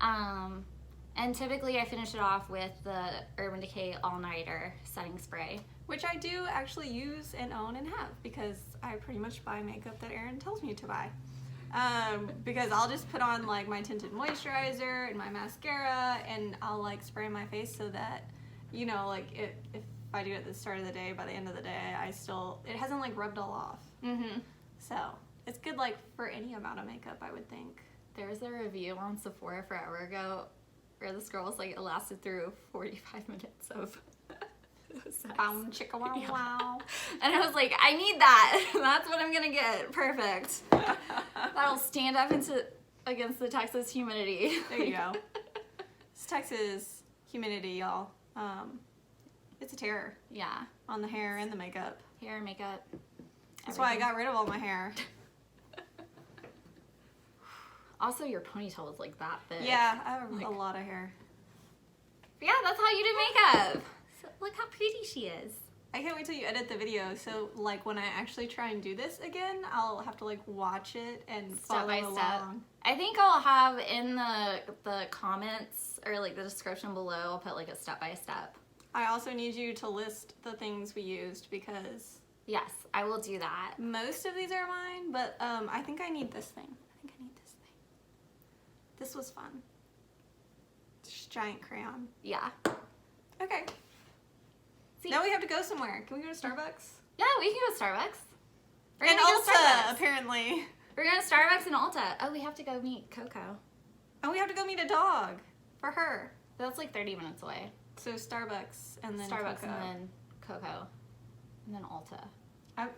And typically I finish it off with the Urban Decay All Nighter setting spray. Which I do actually use and own and have, because I pretty much buy makeup that Erin tells me to buy. Because I'll just put on like my tinted moisturizer and my mascara, and I'll like spray my face so that, you know, like if I do it at the start of the day, by the end of the day, it hasn't like rubbed all off. Mm-hmm. So it's good like for any amount of makeup, I would think. There's a review on Sephora forever ago where this girl was like, it lasted through 45 minutes of sex. Chicka wow wow. And I was like, I need that. That's what I'm gonna get. Perfect. That'll stand up against the Texas humidity. There you go. It's Texas humidity, y'all. It's a terror. Yeah. On the hair and the makeup. Hair, makeup. That's why I got rid of all my hair. Also, your ponytail was like that thick. Yeah, I have a lot of hair. Yeah, that's how you do makeup. So look how pretty she is. I can't wait till you edit the video. So, like, when I actually try and do this again, I'll have to like watch it and Step by follow step. along. I think I'll have in the comments or like the description below, I'll put like a step by step. I also need you to list the things we used because Yes, I will do that. most of these are mine, but I think I need this thing. I think I need this thing. This was fun. Just giant crayon. Yeah. Okay. See? Now we have to go somewhere. Can we go to Starbucks? Yeah, we can go to Starbucks. We're And gonna go to Ulta, Starbucks. apparently. We're going to Starbucks and Ulta. Oh, we have to go meet Coco. And we have to go meet a dog for her. That's like 30 minutes away. So Starbucks and then Starbucks Coco. and then Coco. And then Ulta.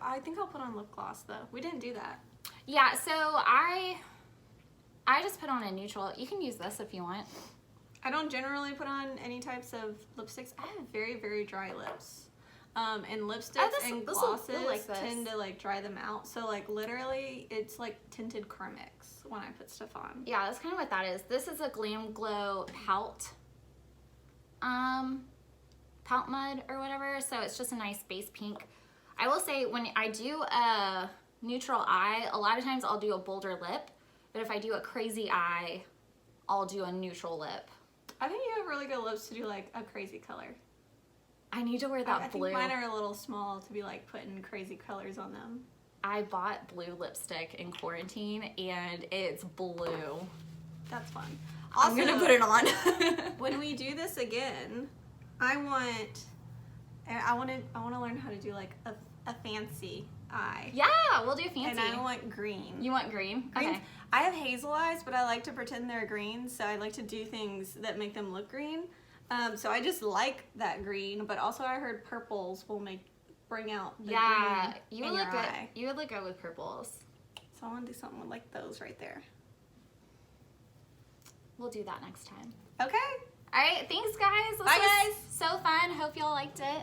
I think I'll put on lip gloss though. We didn't do that. Yeah, so I just put on a neutral. You can use this if you want. I don't generally put on any types of lipsticks. I have very, very dry lips. And lipsticks and this will glosses feel like this. tend to like dry them out. So like literally it's like tinted Carmex when I put stuff on. Yeah, that's kind of what that is. This is a Glam Glow Pout. Pout Mud or whatever. So it's just a nice base pink. I will say when I do a neutral eye, a lot of times I'll do a bolder lip. But if I do a crazy eye, I'll do a neutral lip. I think you have really good lips to do like a crazy color. I need to wear that I blue. think mine are a little small to be like putting crazy colors on them. I bought blue lipstick in quarantine and it's blue. That's fun. I'm gonna put it on. When we do this again, I want to learn how to do like a fancy eye. Yeah, we'll do fancy. And I want green. You want green? Green. Okay. I have hazel eyes, but I like to pretend they're green, so I like to do things that make them look green. So I just like that green, but also I heard purples will bring out the green you in would your look good. eye. You would look good with purples. So I want to do something like those right there. We'll do that next time. Okay. All right, thanks guys. This Bye, was guys. so fun. Hope y'all liked it.